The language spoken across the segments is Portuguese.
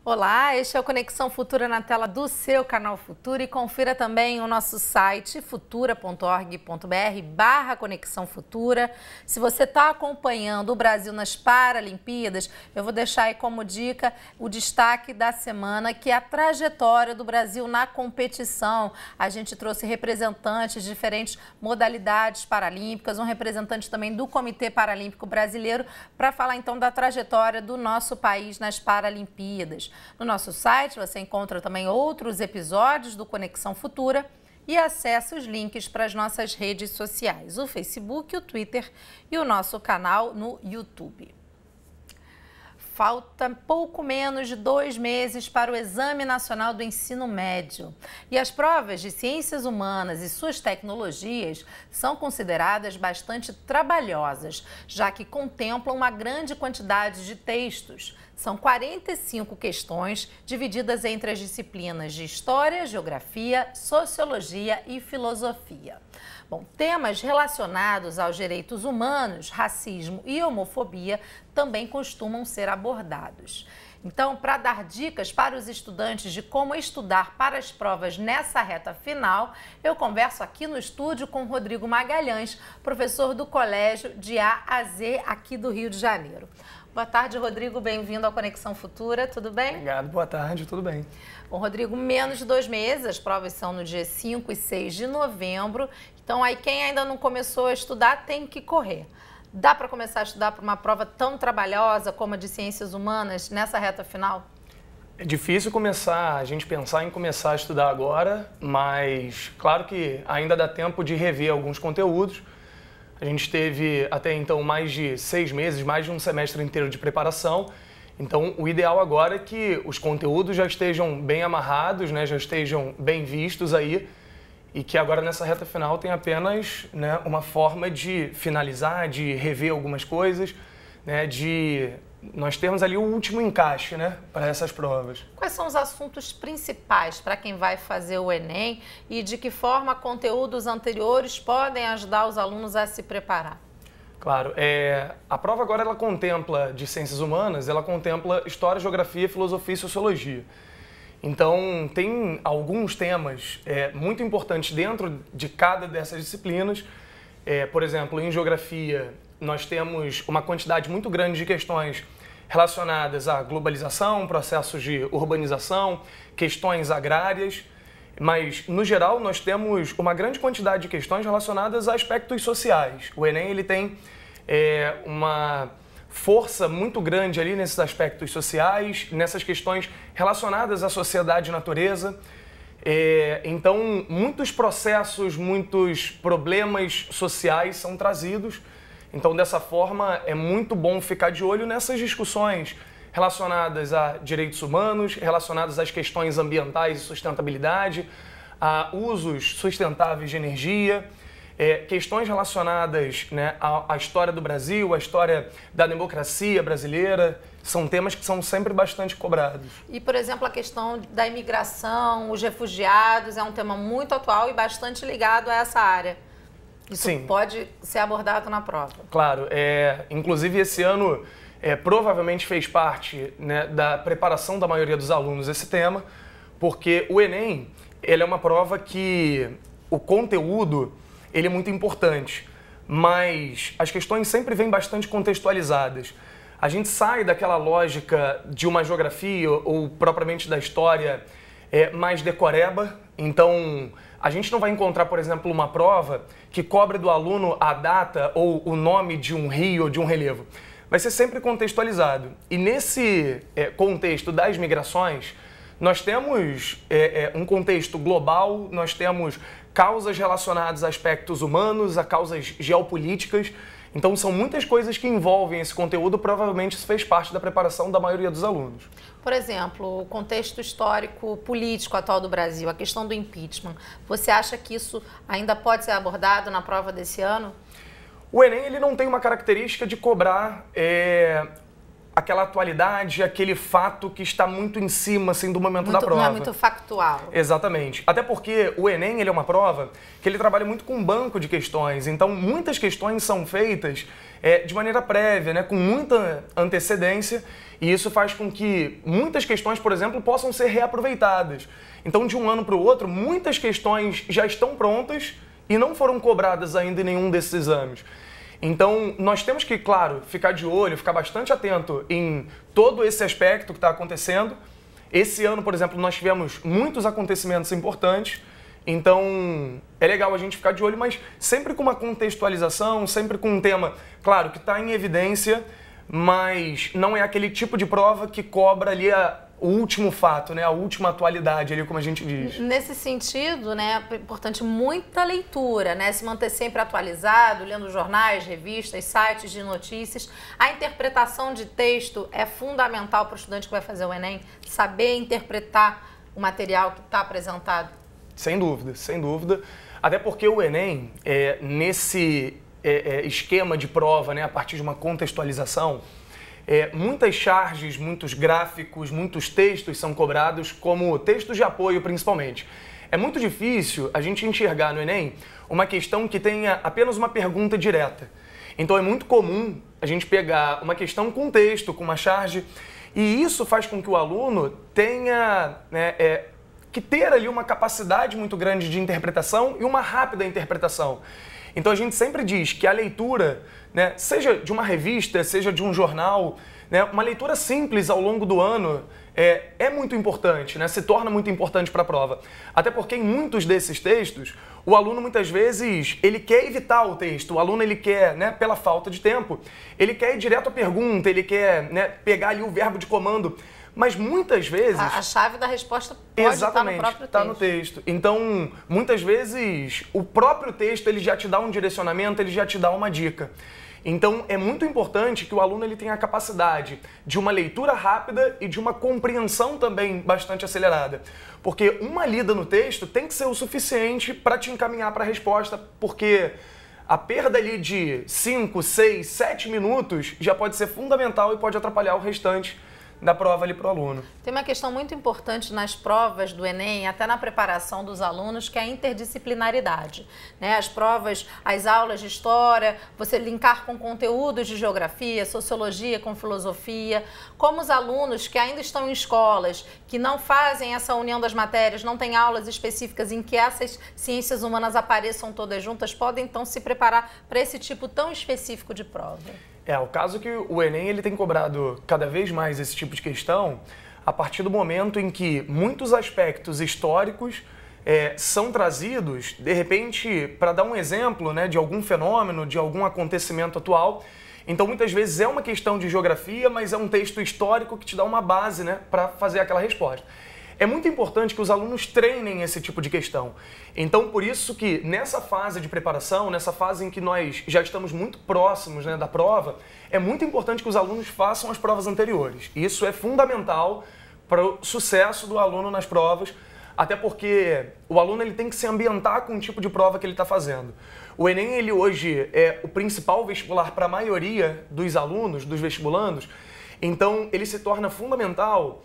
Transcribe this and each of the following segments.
Olá, este é o Conexão Futura na tela do seu canal Futura e confira também o nosso site futura.org.br/Conexão Futura. Se você está acompanhando o Brasil nas Paralimpíadas, eu vou deixar aí como dica o destaque da semana, que é a trajetória do Brasil na competição. A gente trouxe representantes de diferentes modalidades paralímpicas, um representante também do Comitê Paralímpico Brasileiro, para falar então da trajetória do nosso país nas Paralimpíadas. No nosso site você encontra também outros episódios do Conexão Futura e acessa os links para as nossas redes sociais, o Facebook, o Twitter e o nosso canal no YouTube. Falta pouco menos de 2 meses para o Exame Nacional do Ensino Médio. E as provas de ciências humanas e suas tecnologias são consideradas bastante trabalhosas, já que contemplam uma grande quantidade de textos. São 45 questões divididas entre as disciplinas de História, Geografia, Sociologia e Filosofia. Bom, temas relacionados aos direitos humanos, racismo e homofobia também costumam ser abordados. Então, para dar dicas para os estudantes de como estudar para as provas nessa reta final, eu converso aqui no estúdio com o Rodrigo Magalhães, professor do Colégio de A a Z aqui do Rio de Janeiro. Boa tarde, Rodrigo. Bem-vindo ao Conexão Futura. Tudo bem? Obrigado. Boa tarde. Tudo bem. Bom, Rodrigo, menos de 2 meses. As provas são no dia 5 e 6 de novembro. Então, aí quem ainda não começou a estudar tem que correr. Dá para começar a estudar para uma prova tão trabalhosa como a de Ciências Humanas nessa reta final? É difícil a gente pensar em começar a estudar agora, mas claro que ainda dá tempo de rever alguns conteúdos. A gente teve até então mais de 6 meses, mais de um semestre inteiro de preparação. Então, o ideal agora é que os conteúdos já estejam bem amarrados, né, já estejam bem vistos aí, e que agora nessa reta final tem apenas, né, uma forma de finalizar, de rever algumas coisas, né, de nós termos ali o último encaixe, né, para essas provas. Quais são os assuntos principais para quem vai fazer o Enem e de que forma conteúdos anteriores podem ajudar os alunos a se preparar? Claro, a prova agora ela contempla, de Ciências Humanas, ela contempla História, Geografia, Filosofia e Sociologia. Então, tem alguns temas muito importantes dentro de cada dessas disciplinas. Por exemplo, em Geografia, nós temos uma quantidade muito grande de questões relacionadas à globalização, processos de urbanização, questões agrárias, mas, no geral, nós temos uma grande quantidade de questões relacionadas a aspectos sociais. O Enem ele tem uma força muito grande ali nesses aspectos sociais, nessas questões relacionadas à sociedade e natureza. Então, muitos processos, muitos problemas sociais são trazidos. Então, dessa forma, é muito bom ficar de olho nessas discussões relacionadas a direitos humanos, relacionadas às questões ambientais e sustentabilidade, a usos sustentáveis de energia, questões relacionadas, né, à história do Brasil, à história da democracia brasileira. São temas que são sempre bastante cobrados. E, por exemplo, a questão da imigração, os refugiados, é um tema muito atual e bastante ligado a essa área. Isso Sim. Pode ser abordado na prova. Claro. Inclusive, esse ano provavelmente fez parte, né, da preparação da maioria dos alunos esse tema, porque o Enem ele é uma prova que o conteúdo ele é muito importante, mas as questões sempre vêm bastante contextualizadas. A gente sai daquela lógica de uma geografia ou propriamente da história mais decoreba. Então, a gente não vai encontrar, por exemplo, uma prova que cobre do aluno a data ou o nome de um rio ou de um relevo. Vai ser sempre contextualizado. E nesse contexto das migrações, nós temos um contexto global, nós temos causas relacionadas a aspectos humanos, a causas geopolíticas. Então, são muitas coisas que envolvem esse conteúdo, provavelmente isso fez parte da preparação da maioria dos alunos. Por exemplo, o contexto histórico político atual do Brasil, a questão do impeachment. Você acha que isso ainda pode ser abordado na prova desse ano? O Enem ele não tem uma característica de cobrar aquela atualidade, aquele fato que está muito em cima, assim, do momento da prova. Não é muito factual. Exatamente. Até porque o Enem, ele é uma prova que ele trabalha muito com um banco de questões. Então, muitas questões são feitas de maneira prévia, né, com muita antecedência, e isso faz com que muitas questões, por exemplo, possam ser reaproveitadas. Então, de um ano para o outro, muitas questões já estão prontas e não foram cobradas ainda em nenhum desses exames. Então, nós temos que, claro, ficar de olho, ficar bastante atento em todo esse aspecto que está acontecendo. Esse ano, por exemplo, nós tivemos muitos acontecimentos importantes, então é legal a gente ficar de olho, mas sempre com uma contextualização, sempre com um tema, claro, que está em evidência, mas não é aquele tipo de prova que cobra ali o último fato, né, a última atualidade ali, como a gente diz. Nesse sentido, né, é importante muita leitura, né, se manter sempre atualizado, lendo jornais, revistas, sites de notícias. A interpretação de texto é fundamental para o estudante que vai fazer o Enem, saber interpretar o material que está apresentado. Sem dúvida, sem dúvida. Até porque o Enem, nesse esquema de prova, né, a partir de uma contextualização, muitas charges, muitos gráficos, muitos textos são cobrados, como textos de apoio principalmente. É muito difícil a gente enxergar no Enem uma questão que tenha apenas uma pergunta direta. Então é muito comum a gente pegar uma questão com texto, com uma charge, e isso faz com que o aluno tenha que ter ali uma capacidade muito grande de interpretação e uma rápida interpretação. Então a gente sempre diz que a leitura, né, seja de uma revista, seja de um jornal, né, uma leitura simples ao longo do ano é muito importante, né, se torna muito importante para a prova. Até porque em muitos desses textos, o aluno muitas vezes ele quer evitar o texto, o aluno ele quer, né, pela falta de tempo, ele quer ir direto à pergunta, ele quer, né, pegar ali o verbo de comando. Mas muitas vezes... A chave da resposta pode estar no próprio texto. Está no texto. Então, muitas vezes, o próprio texto ele já te dá um direcionamento, ele já te dá uma dica. Então, é muito importante que o aluno ele tenha a capacidade de uma leitura rápida e de uma compreensão também bastante acelerada. Porque uma lida no texto tem que ser o suficiente para te encaminhar para a resposta, porque a perda ali de 5, 6, 7 minutos já pode ser fundamental e pode atrapalhar o restante da prova ali para o aluno. Tem uma questão muito importante nas provas do Enem, até na preparação dos alunos, que é a interdisciplinaridade, né? As provas, as aulas de história, você linkar com conteúdos de geografia, sociologia com filosofia, como os alunos que ainda estão em escolas, que não fazem essa união das matérias, não têm aulas específicas em que essas ciências humanas apareçam todas juntas, podem então se preparar para esse tipo tão específico de prova. O caso é que o Enem ele tem cobrado cada vez mais esse tipo de questão a partir do momento em que muitos aspectos históricos são trazidos, de repente, para dar um exemplo, né, de algum fenômeno, de algum acontecimento atual. Então, muitas vezes é uma questão de geografia, mas é um texto histórico que te dá uma base, né, para fazer aquela resposta. É muito importante que os alunos treinem esse tipo de questão. Então, por isso que nessa fase de preparação, nessa fase em que nós já estamos muito próximos, né, da prova, é muito importante que os alunos façam as provas anteriores. Isso é fundamental para o sucesso do aluno nas provas, até porque o aluno ele tem que se ambientar com o tipo de prova que ele está fazendo. O Enem ele hoje é o principal vestibular para a maioria dos alunos, dos vestibulandos, então ele se torna fundamental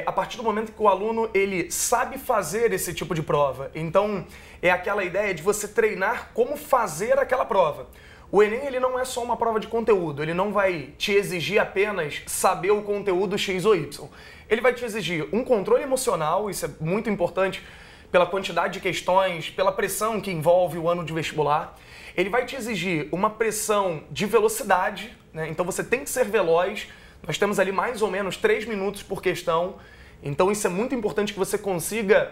a partir do momento que o aluno ele sabe fazer esse tipo de prova. Então, é aquela ideia de você treinar como fazer aquela prova. O Enem ele não é só uma prova de conteúdo, ele não vai te exigir apenas saber o conteúdo X ou Y. Ele vai te exigir um controle emocional, isso é muito importante pela quantidade de questões, pela pressão que envolve o ano de vestibular. Ele vai te exigir uma pressão de velocidade, né? Então você tem que ser veloz. Nós temos ali mais ou menos 3 minutos por questão, então isso é muito importante que você consiga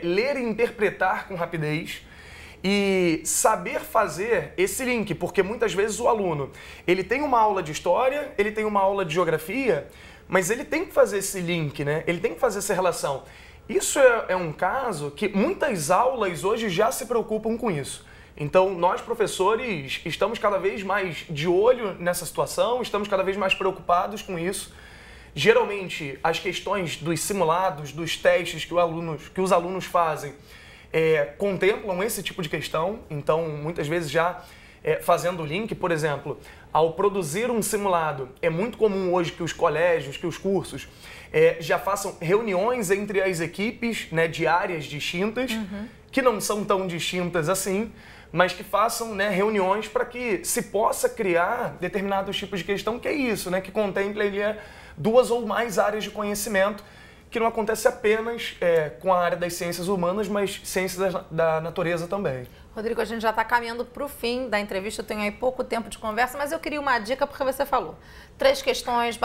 ler e interpretar com rapidez e saber fazer esse link, porque muitas vezes o aluno ele tem uma aula de história, ele tem uma aula de geografia, mas ele tem que fazer esse link, né? Ele tem que fazer essa relação. Isso é um caso que muitas aulas hoje já se preocupam com isso. Então, nós, professores, estamos cada vez mais de olho nessa situação, estamos cada vez mais preocupados com isso. Geralmente, as questões dos simulados, dos testes que os alunos fazem, contemplam esse tipo de questão. Então, muitas vezes já fazendo o link, por exemplo, ao produzir um simulado, é muito comum hoje que os colégios, que os cursos já façam reuniões entre as equipes, né, de áreas distintas, que não são tão distintas assim, mas que façam, né, reuniões para que se possa criar determinados tipos de questão, que é isso, né, que contempla duas ou mais áreas de conhecimento, que não acontece apenas com a área das ciências humanas, mas ciências da natureza também. Rodrigo, a gente já está caminhando para o fim da entrevista, eu tenho aí pouco tempo de conversa, mas eu queria uma dica porque você falou. 3 questões,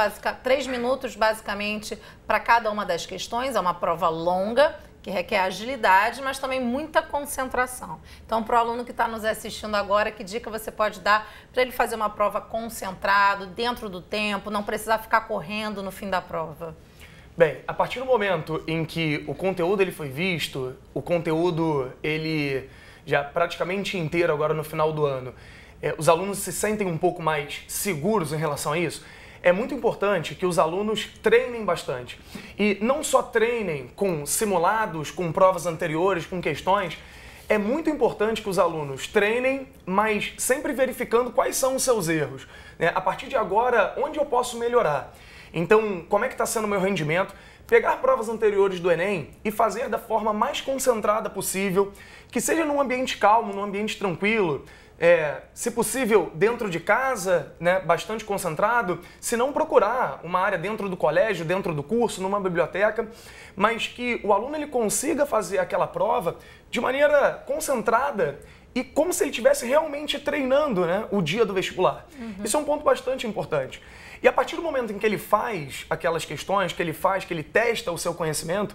3 minutos basicamente para cada uma das questões, é uma prova longa, que requer agilidade, mas também muita concentração. Então, para o aluno que está nos assistindo agora, que dica você pode dar para ele fazer uma prova concentrado, dentro do tempo, não precisar ficar correndo no fim da prova? Bem, a partir do momento em que o conteúdo ele foi visto, o conteúdo ele já praticamente inteiro agora no final do ano, os alunos se sentem um pouco mais seguros em relação a isso, é muito importante que os alunos treinem bastante. E não só treinem com simulados, com provas anteriores, com questões, é muito importante que os alunos treinem, mas sempre verificando quais são os seus erros, né? A partir de agora, onde eu posso melhorar? Então, como é que está sendo o meu rendimento? Pegar provas anteriores do Enem e fazer da forma mais concentrada possível, que seja num ambiente calmo, num ambiente tranquilo, se possível dentro de casa, né, bastante concentrado, se não procurar uma área dentro do colégio, dentro do curso, numa biblioteca, mas que o aluno ele consiga fazer aquela prova de maneira concentrada e como se ele estivesse realmente treinando, né, o dia do vestibular. Isso é um ponto bastante importante. E a partir do momento em que ele faz aquelas questões, que ele testa o seu conhecimento,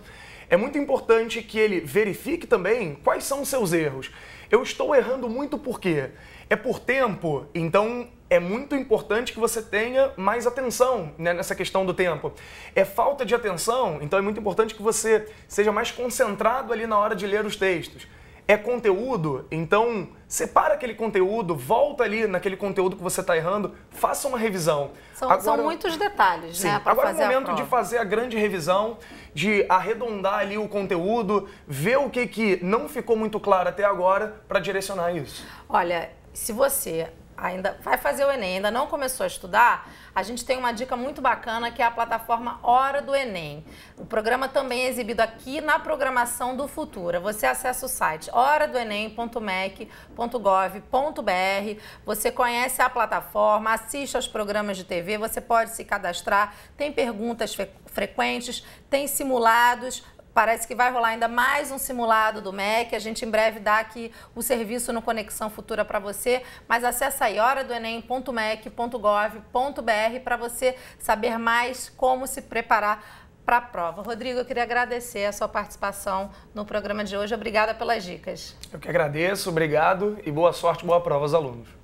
é muito importante que ele verifique também quais são os seus erros. Eu estou errando muito por quê? É por tempo, então é muito importante que você tenha mais atenção, né, nessa questão do tempo. É falta de atenção, então é muito importante que você seja mais concentrado ali na hora de ler os textos. É conteúdo, então separa aquele conteúdo, volta ali naquele conteúdo que você está errando, faça uma revisão. São muitos detalhes, sim, né, para agora fazer é o momento de fazer a grande revisão, de arredondar ali o conteúdo, ver o que não ficou muito claro até agora para direcionar isso. Olha, se você ainda vai fazer o Enem, ainda não começou a estudar, a gente tem uma dica muito bacana que é a plataforma Hora do Enem. O programa também é exibido aqui na programação do Futura. Você acessa o site horadoenem.mec.gov.br, você conhece a plataforma, assiste aos programas de TV, você pode se cadastrar, tem perguntas frequentes, tem simulados. Parece que vai rolar ainda mais um simulado do MEC. A gente em breve dá aqui o serviço no Conexão Futura para você. Mas acessa aí horadoenem.mec.gov.br para você saber mais como se preparar para a prova. Rodrigo, eu queria agradecer a sua participação no programa de hoje. Obrigada pelas dicas. Eu que agradeço, obrigado e boa sorte, boa prova aos alunos.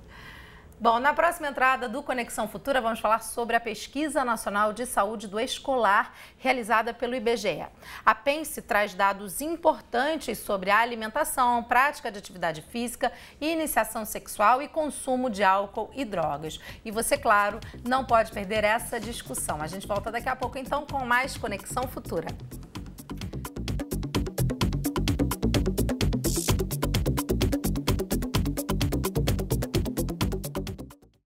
Bom, na próxima entrada do Conexão Futura, vamos falar sobre a Pesquisa Nacional de Saúde do Escolar, realizada pelo IBGE. A PENSE traz dados importantes sobre a alimentação, prática de atividade física, iniciação sexual e consumo de álcool e drogas. E você, claro, não pode perder essa discussão. A gente volta daqui a pouco, então, com mais Conexão Futura.